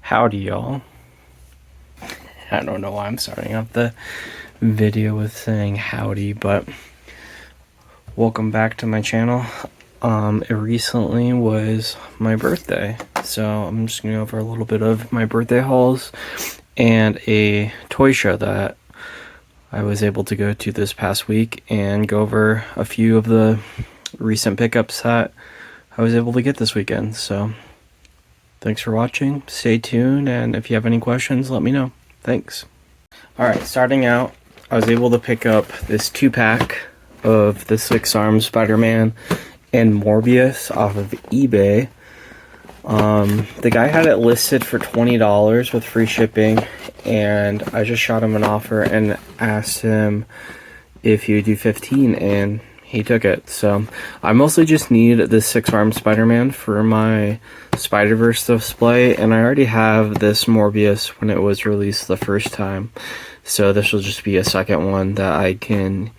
Howdy, y'all. I don't know why I'm starting off the video with saying howdy, but welcome back to my channel. It recently was my birthday, so I'm just gonna go over a little bit of my birthday hauls and a toy show that I was able to go to this past week and go over a few of the recent pickups that I was able to get this weekend. So thanks for watching, stay tuned, and if you have any questions, let me know. Thanks. Alright, starting out, I was able to pick up this 2-pack of the 6-arm Spider-Man and Morbius off of eBay. The guy had it listed for $20 with free shipping, and I just shot him an offer and asked him if he would do $15, and he took it. So I mostly just need this 6-arm Spider-Man for my Spider-Verse display, and I already have this Morbius when it was released the first time, so this will just be a second one that I can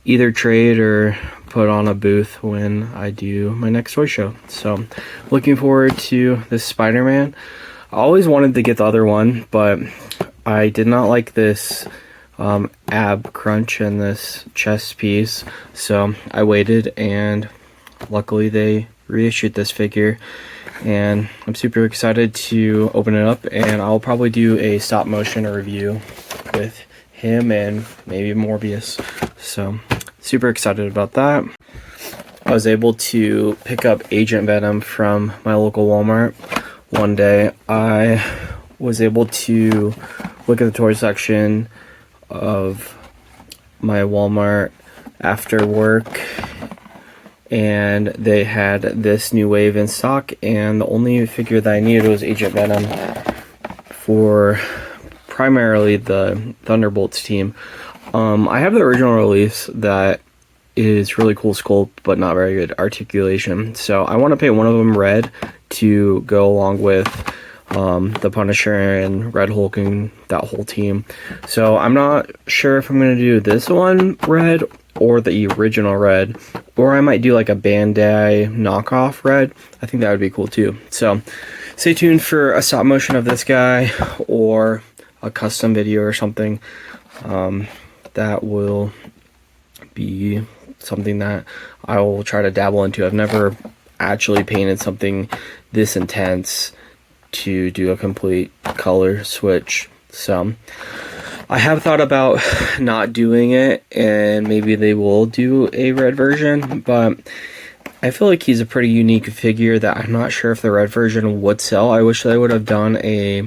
either trade or put on a booth when I do my next toy show. So looking forward to this Spider-Man. I always wanted to get the other one, but I did not like this ab crunch and this chest piece, so I waited, and luckily they reissued this figure, and I'm super excited to open it up, and I'll probably do a stop motion review with him and maybe Morbius. So super excited about that. I was able to pick up Agent Venom from my local Walmart one day. I was able to look at the toy section of my Walmart after work, and they had this new wave in stock, and the only figure that I needed was Agent Venom for primarily the Thunderbolts team. I have the original release that is really cool sculpt but not very good articulation, so I want to paint one of them red to go along with the Punisher and Red Hulk and that whole team. So I'm not sure if I'm going to do this one red or the original red, or I might do like a Bandai knockoff red. I think that would be cool too. So stay tuned for a stop motion of this guy or a custom video or something. That will be something that I will try to dabble into. I've never actually painted something this intense to do a complete color switch, so I have thought about not doing it, and maybe they will do a red version, but I feel like he's a pretty unique figure that I'm not sure if the red version would sell. I wish they would have done a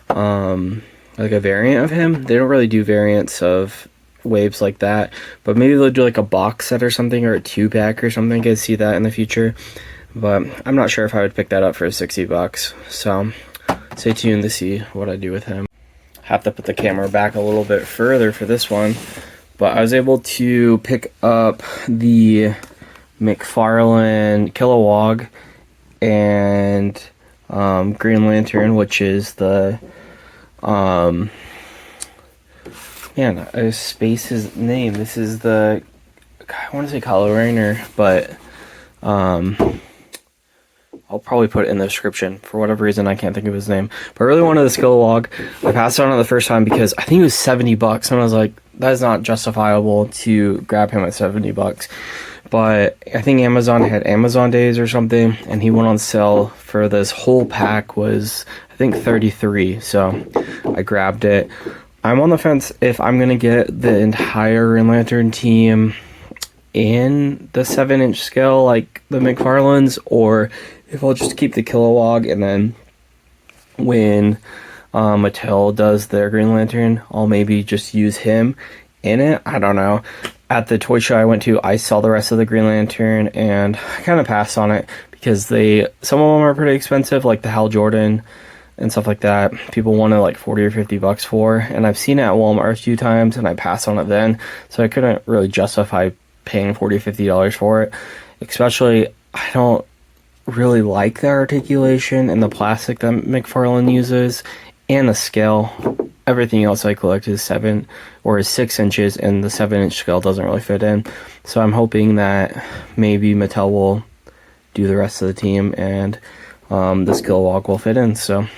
like a variant of him. They don't really do variants of waves like that, but maybe they'll do like a box set or something, or a 2-pack or something. I could see that in the future, but I'm not sure if I would pick that up for $60, so stay tuned to see what I do with him. Have to put the camera back a little bit further for this one, but I was able to pick up the McFarlane Kilowog and Green Lantern, which is the man, I space his name. This is the, I want to say Kylo Rainer, but I'll probably put it in the description. For whatever reason, I can't think of his name. But I really wanted this Kilowog. I passed it on the first time because I think it was $70, and I was like, that is not justifiable to grab him at $70. But I think Amazon had Amazon Days or something, and he went on sale for this whole pack was, I think, $33. So I grabbed it. I'm on the fence if I'm going to get the entire Green Lantern team in the 7-inch scale like the McFarlanes, or if I'll just keep the Kilowog, and then when Mattel does their Green Lantern, I'll maybe just use him in it. I don't know. At the toy show I went to, I saw the rest of the Green Lantern, and I kind of passed on it because some of them are pretty expensive, like the Hal Jordan and stuff like that. People wanted like $40 or $50 for, and I've seen it at Walmart a few times, and I passed on it then, so I couldn't really justify paying $40 or $50 for it. Especially, I don't really like the articulation and the plastic that McFarlane uses, and the scale. Everything else I collect is 7 or 6 inches, and the 7-inch scale doesn't really fit in. So I'm hoping that maybe Mattel will do the rest of the team, and this Kilowog will fit in. So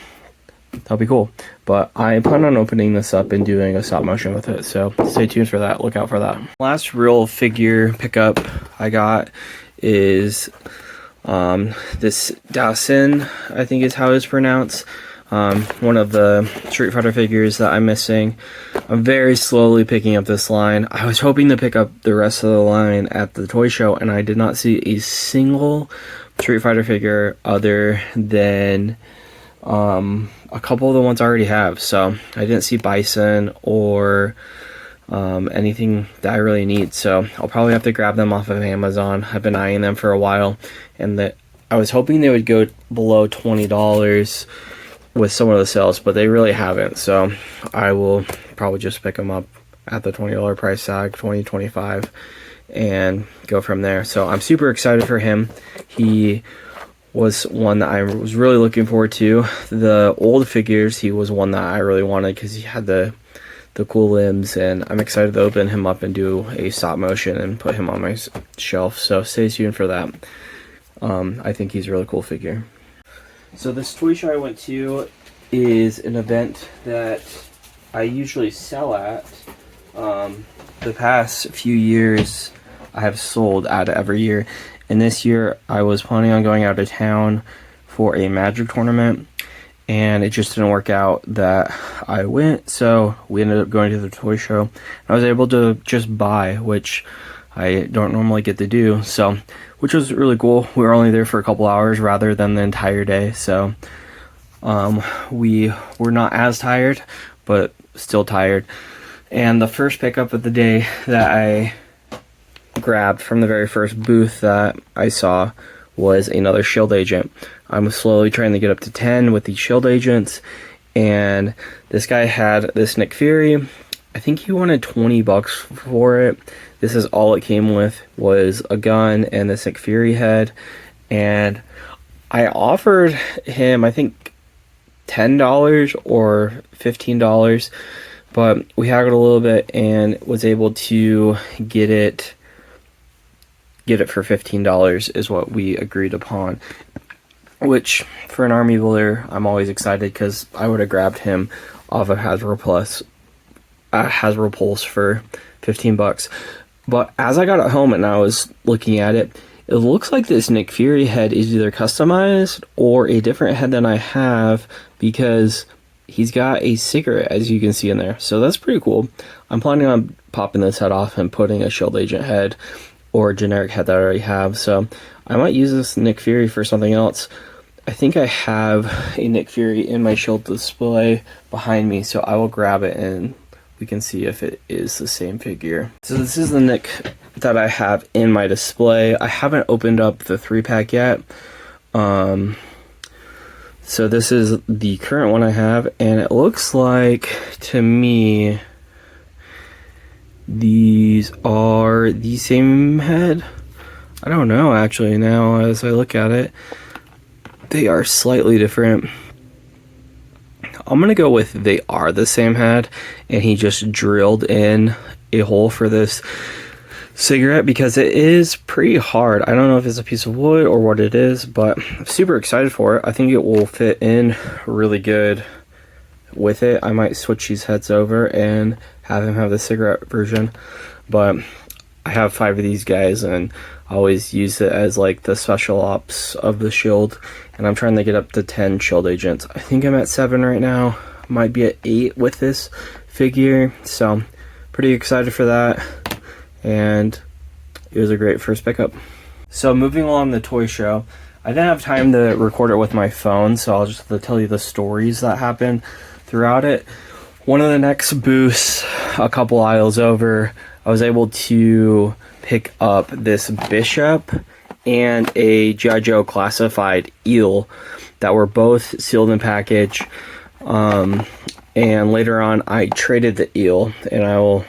that'll be cool. But I plan on opening this up and doing a stop motion with it, so stay tuned for that. Look out for that. Last real figure pickup I got is this Daosin, I think is how it's pronounced. One of the Street Fighter figures that I'm missing. I'm very slowly picking up this line. I was hoping to pick up the rest of the line at the toy show, and I did not see a single Street Fighter figure other than a couple of the ones I already have. So I didn't see Bison or anything that I really need. So I'll probably have to grab them off of Amazon. I've been eyeing them for a while, and I was hoping they would go below $20 with some of the sales, but they really haven't. So I will probably just pick them up at the $20 price tag, 20, 25, and go from there. So I'm super excited for him. He was one that I was really looking forward to. The old figures, he was one that I really wanted because he had the cool limbs, and I'm excited to open him up and do a stop motion and put him on my shelf. So stay tuned for that. I think he's a really cool figure. So this toy show I went to is an event that I usually sell at. The past few years I have sold at every year, and this year I was planning on going out of town for a Magic tournament, and it just didn't work out that I went, so we ended up going to the toy show. I was able to just buy, which I don't normally get to do, so which was really cool. We were only there for a couple hours rather than the entire day, so we were not as tired, but still tired. And the first pickup of the day that I grabbed from the very first booth that I saw was another Shield Agent. I'm slowly trying to get up to 10 with these Shield Agents, and this guy had this Nick Fury. I think he wanted $20 for it. This is all it came with, was a gun and this Nick Fury head, and I offered him, I think, $10 or $15, but we haggled a little bit and was able to get it for $15 is what we agreed upon, which for an army builder I'm always excited, because I would have grabbed him off of Hasbro Pulse for $15. But as I got it home and I was looking at it, it looks like this Nick Fury head is either customized or a different head than I have, because he's got a cigarette, as you can see in there. So that's pretty cool. I'm planning on popping this head off and putting a Shield Agent head or a generic head that I already have. So I might use this Nick Fury for something else. I think I have a Nick Fury in my Shield display behind me, so I will grab it and we can see if it is the same figure. So this is the Nick that I have in my display. I haven't opened up the 3-pack yet. So this is the current one I have, and it looks like, to me, these are the same head. I don't know, actually, now as I look at it. They are slightly different. I'm gonna go with they are the same head, and he just drilled in a hole for this cigarette, because it is pretty hard. I don't know if it's a piece of wood or what it is, but I'm super excited for it. I think it will fit in really good with it. I might switch these heads over and have him have the cigarette version, but I have 5 of these guys and I always use it as like the special ops of the Shield, and I'm trying to get up to 10 Shield Agents. I think I'm at 7 right now, might be at 8 with this figure, so pretty excited for that, and it was a great first pickup. So moving along the toy show, I didn't have time to record it with my phone, so I'll just tell you the stories that happened throughout it. One of the next booths, a couple aisles over, I was able to pick up this Bishop and a G.I. Joe classified eel that were both sealed in package. And later on, I traded the eel, and I will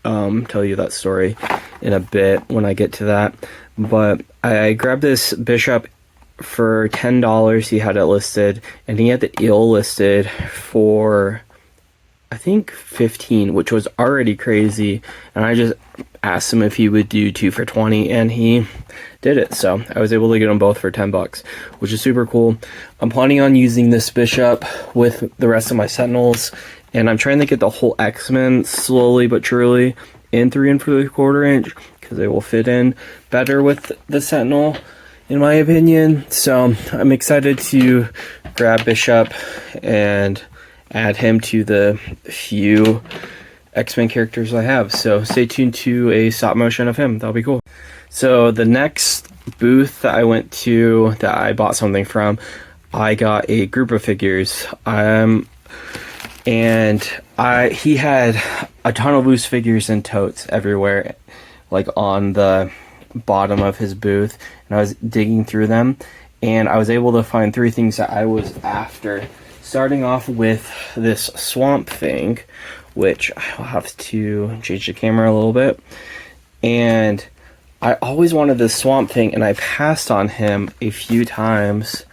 tell you that story in a bit when I get to that. But I grabbed this Bishop for $10. He had it listed, and he had the eel listed for, I think, $15, which was already crazy. And I just asked him if he would do 2 for $20, and he did it. So I was able to get them both for $10, which is super cool. I'm planning on using this Bishop with the rest of my Sentinels, and I'm trying to get the whole X-Men slowly but surely in 3 3/4 inch, because they will fit in better with the Sentinel, in my opinion. So I'm excited to grab Bishop and add him to the few X-Men characters I have. So stay tuned to a stop motion of him. That'll be cool. So the next booth that I went to that I bought something from, I got a group of figures. And he had a ton of loose figures and totes everywhere, like on the bottom of his booth, and I was digging through them, and I was able to find 3 things that I was after. Starting off with this Swamp Thing, which I'll have to change the camera a little bit. And I always wanted this Swamp Thing, and I passed on him a few times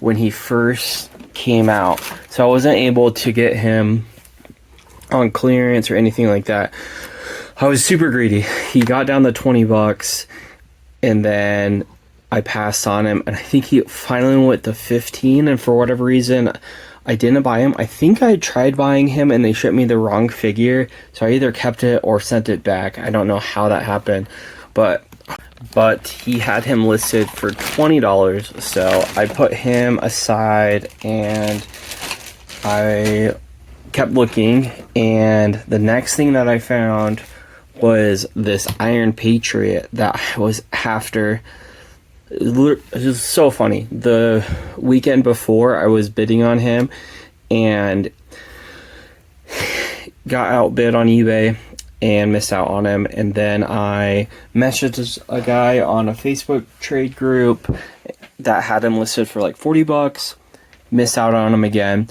when he first came out. So I wasn't able to get him on clearance or anything like that. I was super greedy. He got down to $20, and then I passed on him, and I think he finally went to 15, and for whatever reason I didn't buy him. I think I tried buying him and they shipped me the wrong figure, so I either kept it or sent it back. I don't know how that happened, but he had him listed for $20, so I put him aside and I kept looking, and the next thing that I found was this Iron Patriot that I was after. It was so funny. The weekend before, I was bidding on him and got outbid on eBay and missed out on him. And then I messaged a guy on a Facebook trade group that had him listed for like $40, missed out on him again,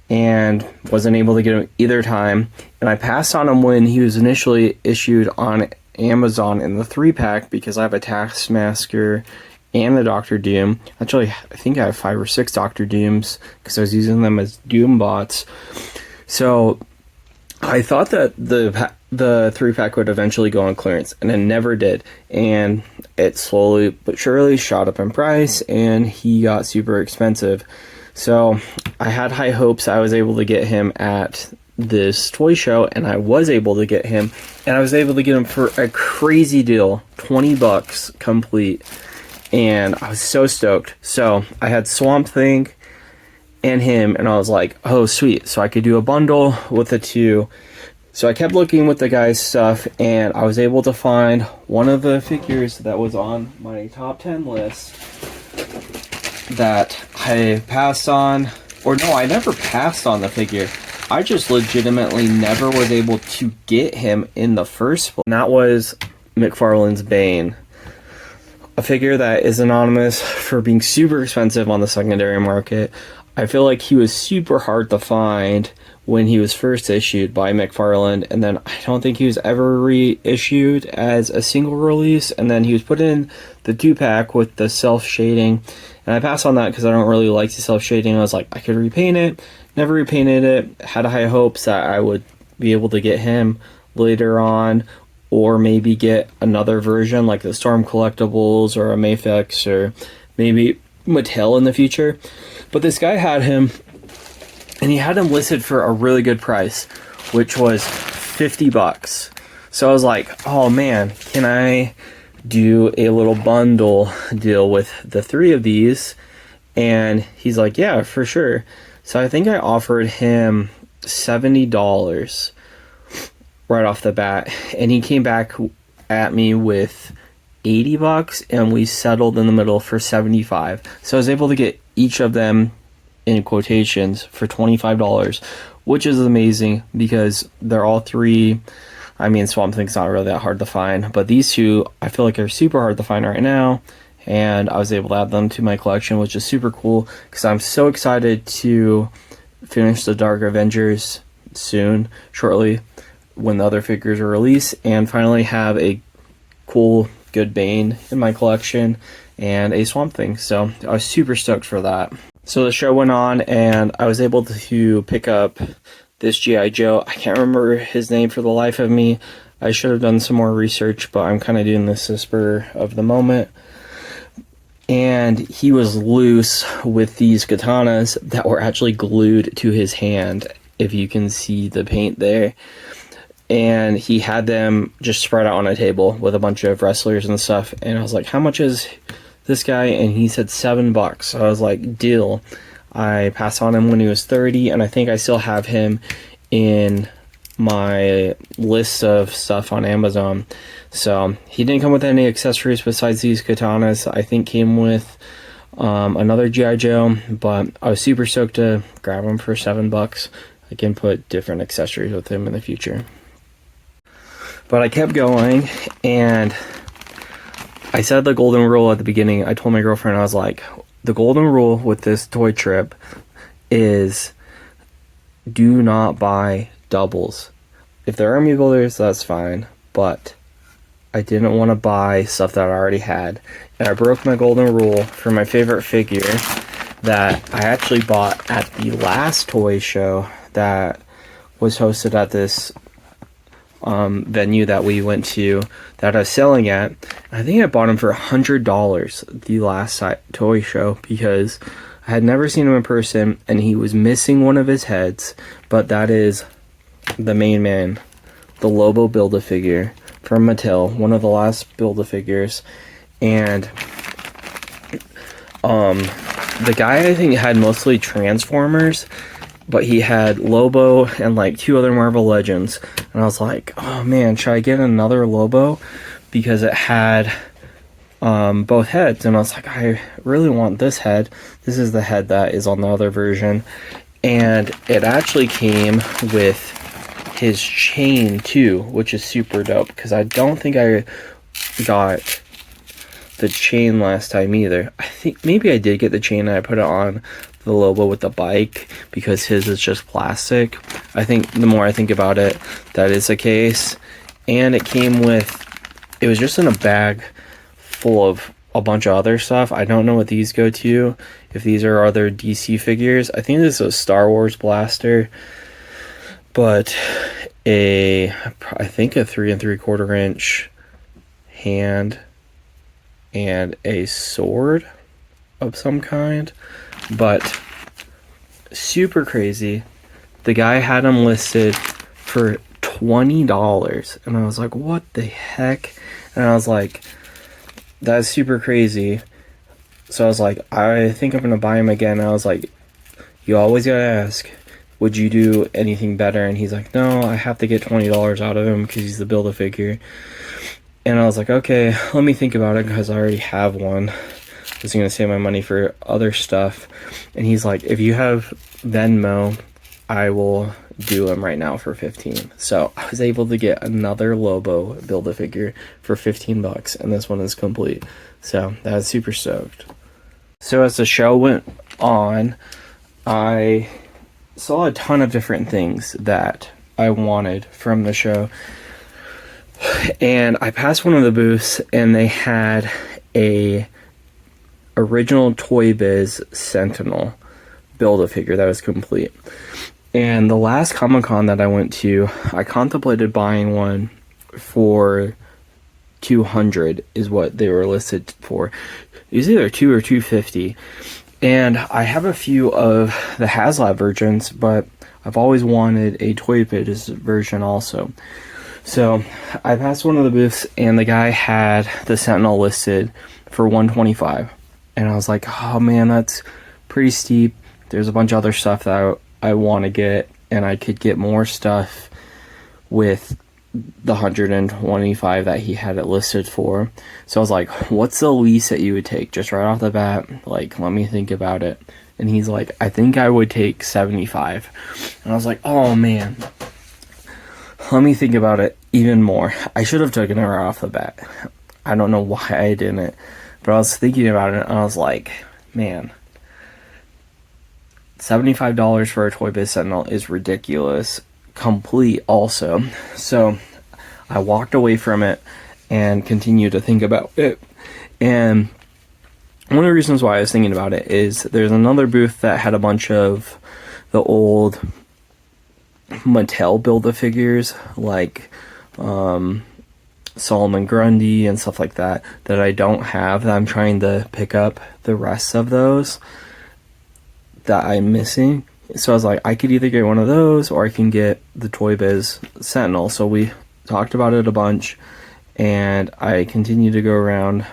and wasn't able to get him either time. And I passed on him when he was initially issued on Amazon in the 3-pack, because I have a Taskmaster and the Doctor Doom. Actually, I think I have 5 or 6 Doctor Dooms, because I was using them as Doom bots. So I thought that the 3-pack would eventually go on clearance, and it never did. And it slowly but surely shot up in price, and he got super expensive. So I had high hopes I was able to get him at this toy show, and I was able to get him, and I was able to get him for a crazy deal, $20 complete. And I was so stoked. So I had Swamp Thing and him, and I was like, oh sweet, so I could do a bundle with the 2. So I kept looking with the guy's stuff, and I was able to find one of the figures that was on my top 10 list that I passed on. Or no, I never passed on the figure. I just legitimately never was able to get him in the first place. And that was McFarlane's Bane. A figure that is anonymous for being super expensive on the secondary market. I feel like he was super hard to find when he was first issued by McFarlane, and then I don't think he was ever reissued as a single release, and then he was put in the 2-pack with the self-shading, and I passed on that because I don't really like the self-shading. I was like, I could repaint it, never repainted it, had high hopes that I would be able to get him later on, or maybe get another version like the Storm Collectibles or a Mafex or maybe Mattel in the future. But this guy had him, and he had him listed for a really good price, which was $50. So I was like, oh man, can I do a little bundle deal with the 3 of these? And he's like, yeah, for sure. So I think I offered him $70 right off the bat, and he came back at me with $80, and we settled in the middle for $75. So I was able to get each of them, in quotations, for $25, which is amazing because they're all 3. I mean, Swamp Thing's not really that hard to find, but these 2 I feel like are super hard to find right now, and I was able to add them to my collection, which is super cool because I'm so excited to finish the Dark Avengers soon, shortly, when the other figures are released, and finally have a cool, good Bane in my collection and a Swamp Thing. So I was super stoked for that. So the show went on, and I was able to pick up this G.I. Joe. I can't remember his name for the life of me. I should have done some more research, but I'm kind of doing this as spur of the moment. And he was loose with these katanas that were actually glued to his hand, if you can see the paint there. And he had them just spread out on a table with a bunch of wrestlers and stuff. And I was like, how much is this guy? And he said $7. So I was like, deal. I passed on him when he was 30, and I think I still have him in my list of stuff on Amazon. So he didn't come with any accessories besides these katanas. I think came with another G.I. Joe, but I was super stoked to grab him for $7. I can put different accessories with him in the future. But I kept going, and I said the golden rule at the beginning. I told my girlfriend, I was like, the golden rule with this toy trip is do not buy doubles. If they're Army Builders, that's fine, but I didn't want to buy stuff that I already had. And I broke my golden rule for my favorite figure that I actually bought at the last toy show that was hosted at this venue that we went to that I was selling at. I think I bought him for $100 the last toy show because I had never seen him in person, and he was missing one of his heads, but that is the main man, the Lobo Build-A-Figure from Mattel, one of the last Build-A-Figures. And the guy, I think, had mostly Transformers, but he had Lobo and like 2 other Marvel Legends. And I was like, oh man, should I get another Lobo? Because it had both heads. And I was like, I really want this head. This is the head that is on the other version. And it actually came with his chain too, which is super dope, because I don't think I got the chain last time either. I think maybe I did get the chain and I put it on the Lobo with the bike because his is just plastic. I think the more I think about it, that is the case. And it came with, it was just in a bag full of a bunch of other stuff. I don't know what these go to, if these are other DC figures. I think this is a Star Wars blaster, but I think a 3 3/4 inch hand and a sword of some kind. But super crazy. The guy had them listed for $20, and I was like, what the heck? And I was like, that's super crazy. So I was like, I think I'm gonna buy him again. And I was like, you always gotta ask, would you do anything better? And he's like, no, I have to get $20 out of him because he's the Build-A-Figure. And I was like, okay, let me think about it, because I already have one. I was gonna save my money for other stuff. And he's like, if you have Venmo, I will do him right now for 15. So I was able to get another Lobo Build-A-Figure for $15, and this one is complete. So that was super stoked. So as the show went on, I saw a ton of different things that I wanted from the show. And I passed one of the booths, and they had a original Toy Biz Sentinel Build-A-Figure that was complete. And the last Comic-Con that I went to, I contemplated buying one for $200 is what they were listed for. It was either $200 or $250. And I have a few of the HasLab versions, but I've always wanted a Toy Biz version also. So I passed one of the booths, and the guy had the Sentinel listed for $125. And I was like, oh man, that's pretty steep. There's a bunch of other stuff that I want to get, and I could get more stuff with the $125 that he had it listed for. So I was like, what's the least that you would take just right off the bat? Like, let me think about it. And he's like, I think I would take $75. And I was like, oh man, let me think about it even more. I should have taken it right off the bat. I don't know why I didn't, but I was thinking about it, and I was like, man, $75 for a Toy Biz Sentinel is ridiculous. Complete also. So I walked away from it and continued to think about it. And one of the reasons why I was thinking about it is there's another booth that had a bunch of the old Mattel Build-A-Figures, like Solomon Grundy and stuff like that I don't have, that I'm trying to pick up the rest of those that I'm missing. So I was like, I could either get one of those or I can get the Toy Biz Sentinel. So we talked about it a bunch, and I continued to go around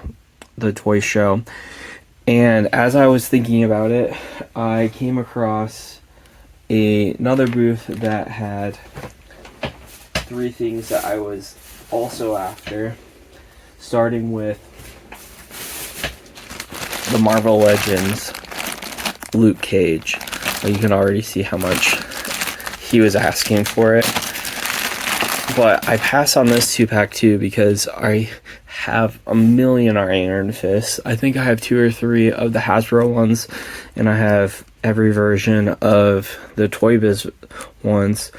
the toy show. And as I was thinking about it, I came across another booth that had 3 things that I was also after, starting with the Marvel Legends Luke Cage. You can already see how much he was asking for it. But I passed on this 2-pack too because I have a million Iron Fists. I think I have 2 or 3 of the Hasbro ones, and I have every version of the Toy Biz ones.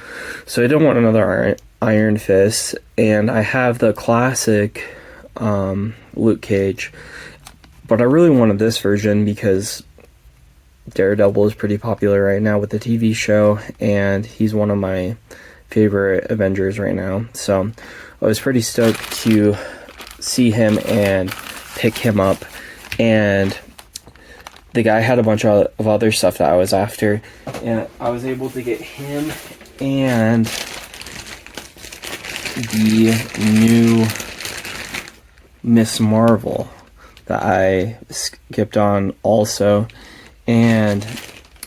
So I don't want another Iron Fist. And I have the classic Luke Cage. But I really wanted this version because Daredevil is pretty popular right now with the TV show, and he's one of my favorite Avengers right now. So I was pretty stoked to see him and pick him up. And the guy had a bunch of other stuff that I was after, and I was able to get him and the new Miss Marvel that I skipped on also. And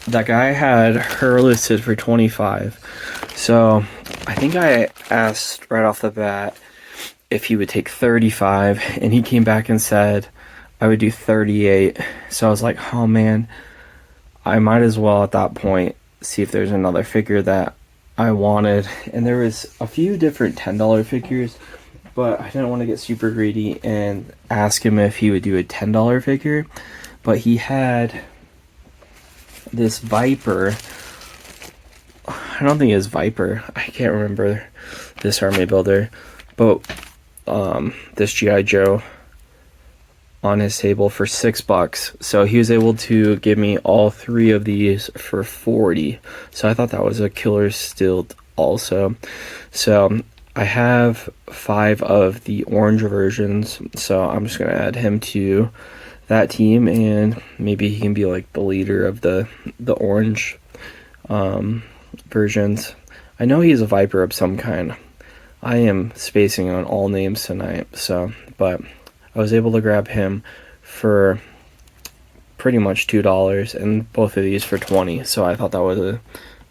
that guy had her listed for $25. So I think I asked right off the bat if he would take $35, and he came back and said I would do $38. So I was like, oh man, I might as well at that point see if there's another figure that I wanted. And there was a few different $10 figures, but I didn't want to get super greedy and ask him if he would do a $10 figure. But he had this Viper. I don't think it's Viper. I can't remember this army builder, but this G.I. Joe on his table for $6. So he was able to give me all 3 of these for $40. So I thought that was a killer steal also. So I have 5 of the orange versions, so I'm just gonna add him to that team, and maybe he can be like the leader of the orange versions. I know he's a Viper of some kind. I am spacing on all names tonight, so, but I was able to grab him for pretty much $2, and both of these for $20. So I thought that was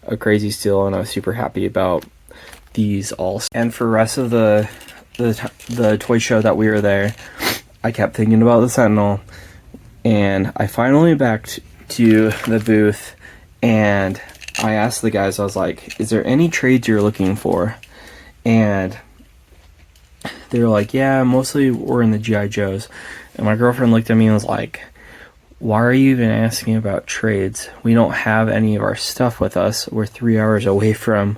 a crazy steal, and I was super happy about these also. And for the rest of the toy show that we were there, I kept thinking about the Sentinel. And I finally backed to the booth, and I asked the guys, I was like, is there any trades you're looking for? And they were like, yeah, mostly we're in the G.I. Joes. And my girlfriend looked at me and was like, why are you even asking about trades? We don't have any of our stuff with us. We're 3 hours away from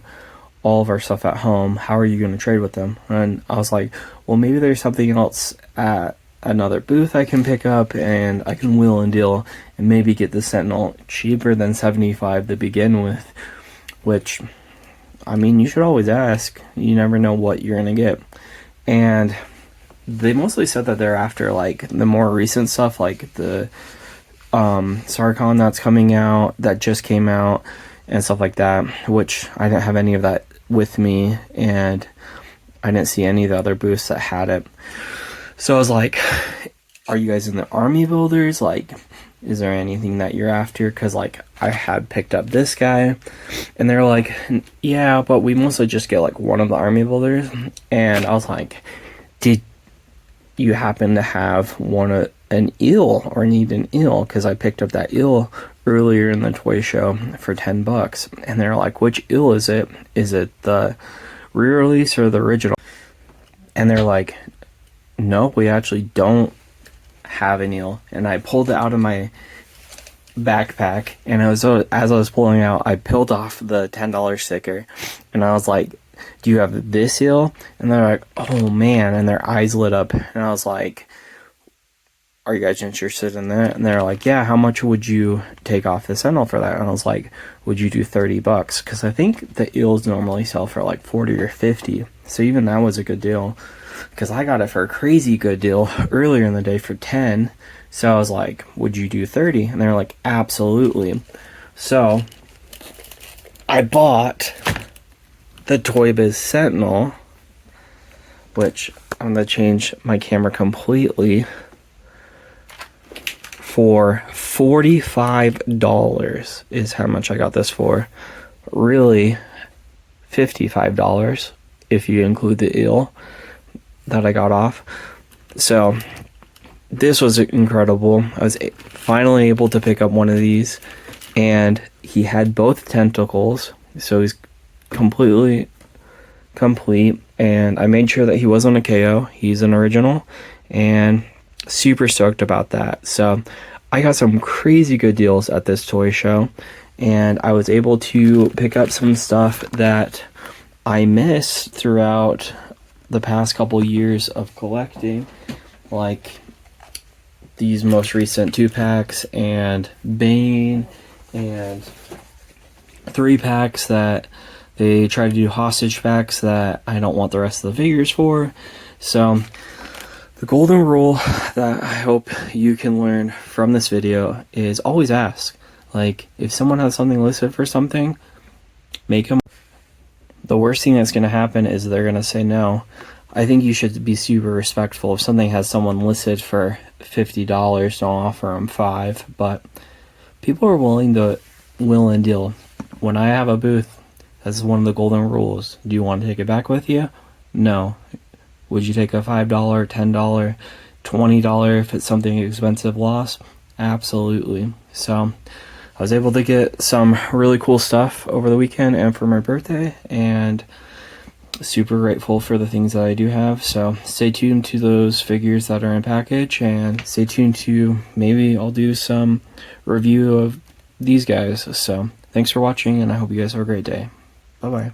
all of our stuff at home. How are you going to trade with them? And I was like, well, maybe there's something else at another booth I can pick up, and I can wheel and deal and maybe get the Sentinel cheaper than $75 to begin with, which, I mean, you should always ask. You never know what you're gonna get. And they mostly said that they're after like the more recent stuff, like the Sarkon that's coming out, that just came out, and stuff like that, which I didn't have any of that with me, and I didn't see any of the other booths that had it. So I was like, are you guys in the army builders? Like, is there anything that you're after? Because, like, I had picked up this guy, and they're like, yeah, but we mostly just get, like, one of the army builders. And I was like, did you happen to have an eel, or need an eel? Because I picked up that eel earlier in the toy show for $10. And they're like, which eel is it? Is it the re-release or the original? And they're like, nope, we actually don't have an eel. And I pulled it out of my backpack, and as I was pulling out, I peeled off the $10 sticker, and I was like, do you have this eel? And they're like, oh man, and their eyes lit up, and I was like, are you guys interested in that? And they're like, yeah, how much would you take off the Sentinel for that? And I was like, would you do $30? Because I think the eels normally sell for like 40 or 50. So even that was a good deal, because I got it for a crazy good deal earlier in the day for 10. So I was like, would you do 30? And they're like, absolutely. So I bought the Toy Biz Sentinel, which I'm going to change my camera completely, for $45 is how much I got this for. Really, $55 if you include the eel that I got off. So this was incredible. I was finally able to pick up one of these, and he had both tentacles, so he's completely complete. And I made sure that he wasn't a KO. He's an original, and super stoked about that. So I got some crazy good deals at this toy show, and I was able to pick up some stuff that I missed throughout the past couple years of collecting, like these most recent 2-packs and Bane and 3-packs that they try to do hostage packs that I don't want the rest of the figures for. So the golden rule that I hope you can learn from this video is always ask. Like, if someone has something listed for something, make them. The worst thing that's going to happen is they're going to say no. I think you should be super respectful. If something has someone listed for $50, don't offer them $5. But people are willing to will and deal. When I have a booth, that's one of the golden rules. Do you want to take it back with you? No. Would you take a $5, $10, $20 if it's something expensive loss? Absolutely. So I was able to get some really cool stuff over the weekend and for my birthday, and super grateful for the things that I do have. So stay tuned to those figures that are in package, and stay tuned to, maybe I'll do some review of these guys. So thanks for watching, and I hope you guys have a great day. Bye bye.